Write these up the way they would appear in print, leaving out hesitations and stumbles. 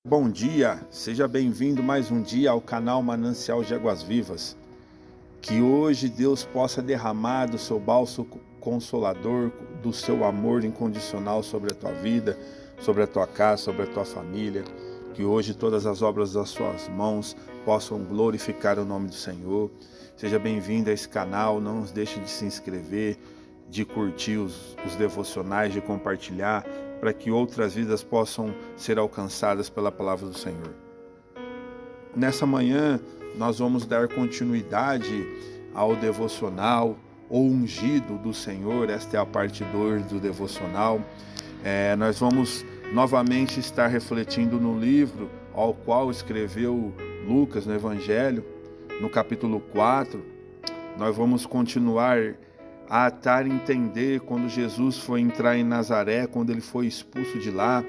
Bom dia, seja bem-vindo mais um dia ao canal Manancial de Águas Vivas. Que hoje Deus possa derramar do seu bálsamo consolador, do seu amor incondicional sobre a tua vida, sobre a tua casa, sobre a tua família. Que hoje todas as obras das suas mãos possam glorificar o nome do Senhor. Seja bem-vindo a esse canal, não deixe de se inscrever, de curtir os devocionais, de compartilhar, para que outras vidas possam ser alcançadas pela palavra do Senhor. Nessa manhã, nós vamos dar continuidade ao devocional, o ungido do Senhor. Esta é a parte 2 do devocional. Nós vamos novamente estar refletindo no livro ao qual escreveu Lucas no Evangelho, no capítulo 4. Nós vamos continuar a entender quando Jesus foi entrar em Nazaré, quando ele foi expulso de lá.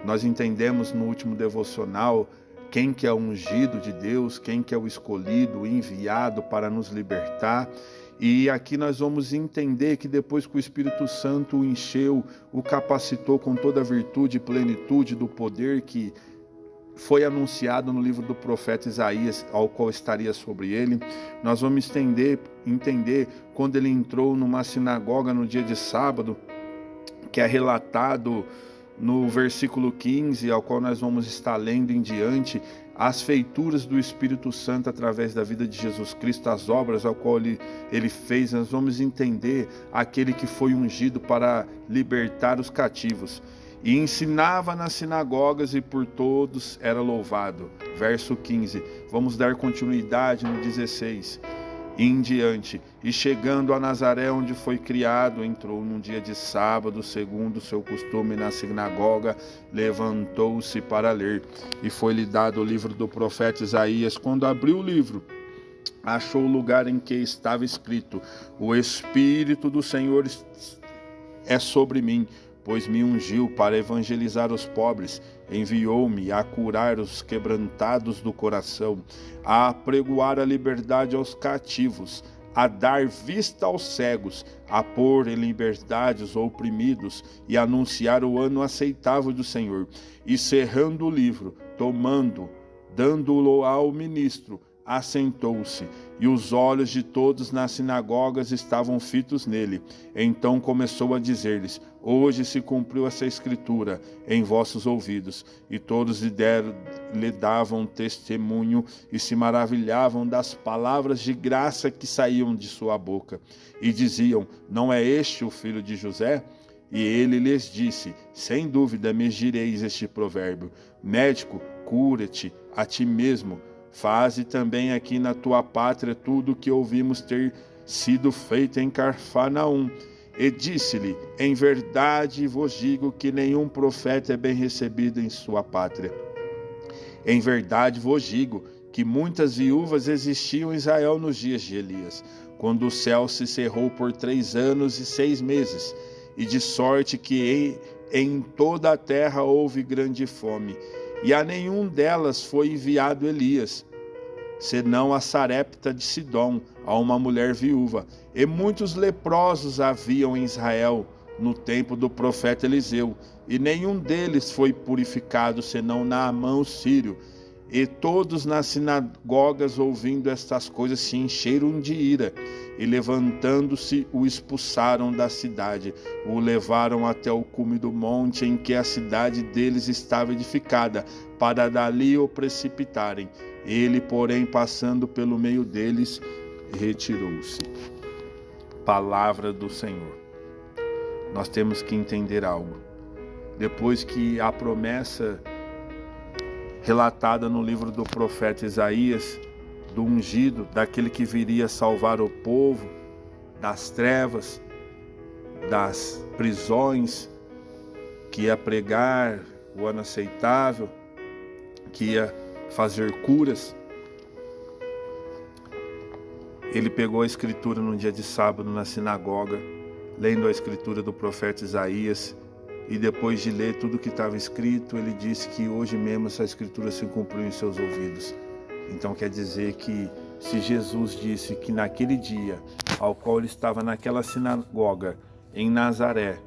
Nós entendemos no último devocional quem que é o ungido de Deus, quem que é o escolhido, o enviado para nos libertar. E aqui nós vamos entender que depois que o Espírito Santo o encheu, o capacitou com toda a virtude e plenitude do poder que foi anunciado no livro do profeta Isaías, ao qual estaria sobre ele, nós vamos entender quando ele entrou numa sinagoga no dia de sábado, que é relatado no versículo 15, ao qual nós vamos estar lendo em diante, as feituras do Espírito Santo através da vida de Jesus Cristo, as obras ao qual ele fez. Nós vamos entender aquele que foi ungido para libertar os cativos. E ensinava nas sinagogas e por todos era louvado. Verso 15. Vamos dar continuidade no 16. E em diante. E chegando a Nazaré, onde foi criado, entrou num dia de sábado, segundo o seu costume, na sinagoga, levantou-se para ler. E foi-lhe dado o livro do profeta Isaías. Quando abriu o livro, achou o lugar em que estava escrito: O Espírito do Senhor é sobre mim, pois me ungiu para evangelizar os pobres, enviou-me a curar os quebrantados do coração, a apregoar a liberdade aos cativos, a dar vista aos cegos, a pôr em liberdade os oprimidos e a anunciar o ano aceitável do Senhor. E cerrando o livro, dando-o ao ministro, assentou-se, e os olhos de todos nas sinagogas estavam fitos nele. Então começou a dizer-lhes: Hoje se cumpriu essa escritura em vossos ouvidos. E todos lhe davam testemunho e se maravilhavam das palavras de graça que saíam de sua boca. E diziam: Não é este o filho de José? E ele lhes disse: Sem dúvida me direis este provérbio: Médico, cura-te a ti mesmo. Faze também aqui na tua pátria tudo o que ouvimos ter sido feito em Cafarnaum. E disse-lhe: Em verdade vos digo que nenhum profeta é bem recebido em sua pátria. Em verdade vos digo que muitas viúvas existiam em Israel nos dias de Elias, quando o céu se cerrou por 3 anos e 6 meses, e de sorte que em toda a terra houve grande fome. E a nenhum delas foi enviado Elias, senão a Sarepta de Sidom, a uma mulher viúva. E muitos leprosos haviam em Israel no tempo do profeta Eliseu, e nenhum deles foi purificado, senão Naamã o sírio. E todos nas sinagogas, ouvindo estas coisas, se encheram de ira, e levantando-se, o expulsaram da cidade, o levaram até o cume do monte em que a cidade deles estava edificada, para dali o precipitarem. Ele, porém, passando pelo meio deles, retirou-se. Palavra do Senhor. Nós temos que entender algo. Depois que a promessa relatada no livro do profeta Isaías, do ungido, daquele que viria salvar o povo das trevas, das prisões, que ia pregar o ano aceitável, que ia fazer curas. Ele pegou a escritura no dia de sábado na sinagoga, lendo a escritura do profeta Isaías, e depois de ler tudo que estava escrito, ele disse que hoje mesmo essa escritura se cumpriu em seus ouvidos. Então quer dizer que se Jesus disse que naquele dia ao qual ele estava naquela sinagoga em Nazaré,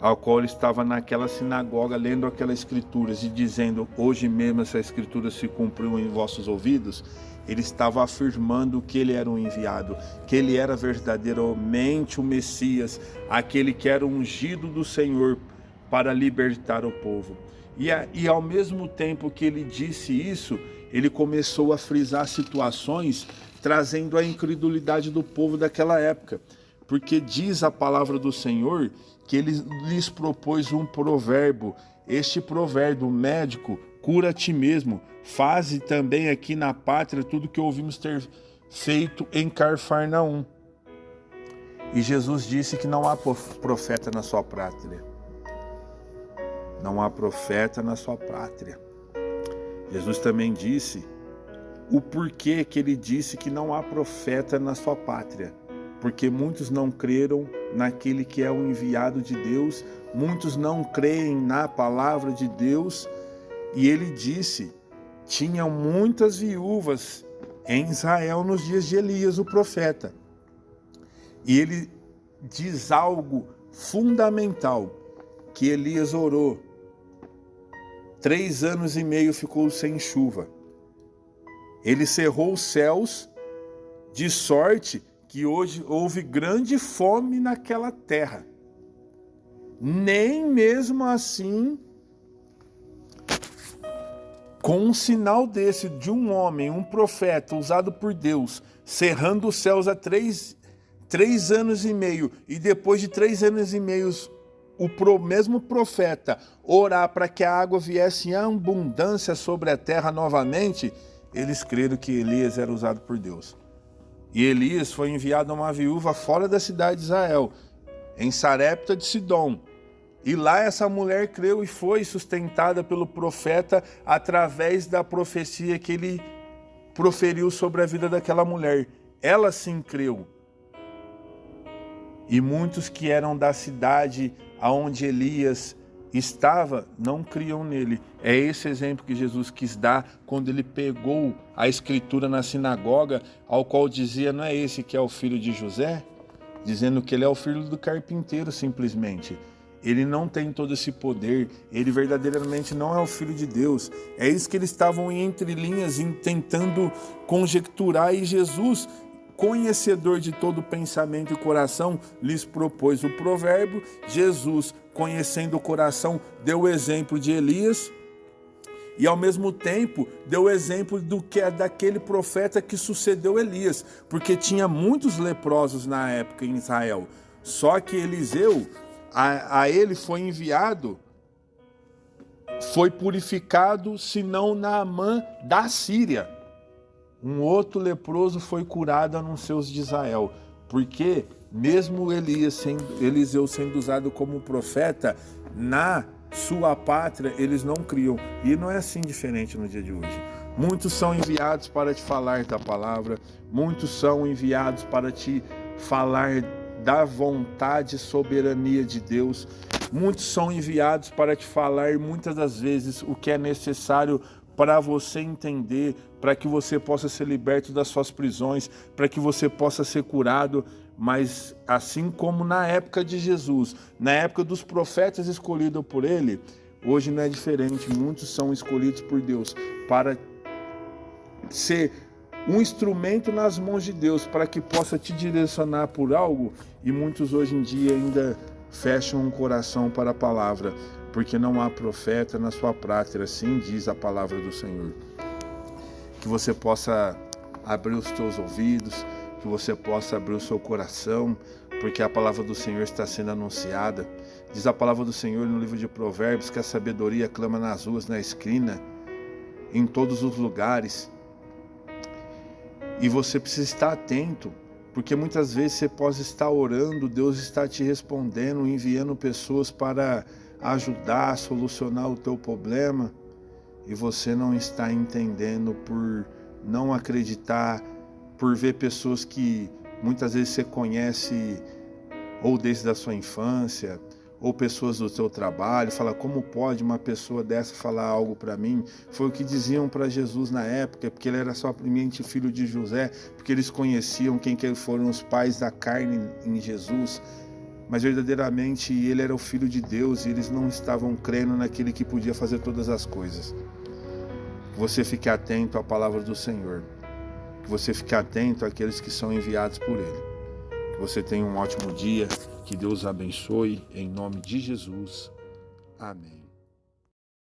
ao qual ele estava naquela sinagoga lendo aquelas escrituras e dizendo: hoje mesmo essa escritura se cumpriu em vossos ouvidos, ele estava afirmando que ele era um enviado, que ele era verdadeiramente o Messias, aquele que era ungido do Senhor para libertar o povo. E ao mesmo tempo que ele disse isso, ele começou a frisar situações, trazendo a incredulidade do povo daquela época. Porque diz a palavra do Senhor que ele lhes propôs um provérbio. Este provérbio: médico, cura a ti mesmo, faze também aqui na pátria tudo que ouvimos ter feito em Cafarnaum. E Jesus disse que não há profeta na sua pátria. Não há profeta na sua pátria. Jesus também disse o porquê que ele disse que não há profeta na sua pátria. Porque muitos não creram naquele que é o enviado de Deus, muitos não creem na palavra de Deus. E ele disse: tinham muitas viúvas em Israel nos dias de Elias, o profeta. E ele diz algo fundamental, que Elias orou. 3 anos e meio ficou sem chuva. Ele cerrou os céus, de sorte que hoje houve grande fome naquela terra. Nem mesmo assim, com um sinal desse de um homem, um profeta usado por Deus, cerrando os céus há 3 anos e meio, e depois de 3 anos e meio, o mesmo profeta orar para que a água viesse em abundância sobre a terra novamente, eles creram que Elias era usado por Deus. E Elias foi enviado a uma viúva fora da cidade de Israel, em Sarepta de Sidom. E lá essa mulher creu e foi sustentada pelo profeta através da profecia que ele proferiu sobre a vida daquela mulher. Ela sim creu. E muitos que eram da cidade aonde Elias estava, não criam nele. É esse exemplo que Jesus quis dar quando ele pegou a escritura na sinagoga, ao qual dizia: não é esse que é o filho de José? Dizendo que ele é o filho do carpinteiro simplesmente. Ele não tem todo esse poder, ele verdadeiramente não é o filho de Deus. É isso que eles estavam em entrelinhas, tentando conjecturar, e Jesus, conhecedor de todo pensamento e coração, lhes propôs o provérbio. Jesus, conhecendo o coração, deu o exemplo de Elias e ao mesmo tempo deu o exemplo do que é daquele profeta que sucedeu Elias, porque tinha muitos leprosos na época em Israel. Só que Eliseu, a ele foi enviado, foi purificado, senão Naamã da Síria. Um outro leproso foi curado a não ser os de Israel, porque mesmo Eliseu sendo usado como profeta, na sua pátria eles não criam. E não é assim diferente no dia de hoje. Muitos são enviados para te falar da palavra, muitos são enviados para te falar da vontade e soberania de Deus, muitos são enviados para te falar muitas das vezes o que é necessário para você entender, para que você possa ser liberto das suas prisões, para que você possa ser curado. Mas assim como na época de Jesus, na época dos profetas escolhidos por ele, hoje não é diferente. Muitos são escolhidos por Deus para ser um instrumento nas mãos de Deus, para que possa te direcionar por algo, e muitos hoje em dia ainda fecham o coração para a palavra, porque não há profeta na sua pátria, assim diz a palavra do Senhor. Que você possa abrir os teus ouvidos, que você possa abrir o seu coração, porque a palavra do Senhor está sendo anunciada. Diz a palavra do Senhor no livro de Provérbios que a sabedoria clama nas ruas, na esquina, em todos os lugares. E você precisa estar atento, porque muitas vezes você pode estar orando, Deus está te respondendo, enviando pessoas para ajudar a solucionar o teu problema, e você não está entendendo por não acreditar, por ver pessoas que muitas vezes você conhece ou desde a sua infância, ou pessoas do seu trabalho, fala: como pode uma pessoa dessa falar algo para mim? Foi o que diziam para Jesus na época, porque ele era somente filho de José, porque eles conheciam quem que foram os pais da carne em Jesus. mas verdadeiramente ele era o Filho de Deus e eles não estavam crendo naquele que podia fazer todas as coisas. Que você fique atento à palavra do Senhor, que você fique atento àqueles que são enviados por Ele. Que você tenha um ótimo dia, que Deus abençoe, em nome de Jesus. Amém.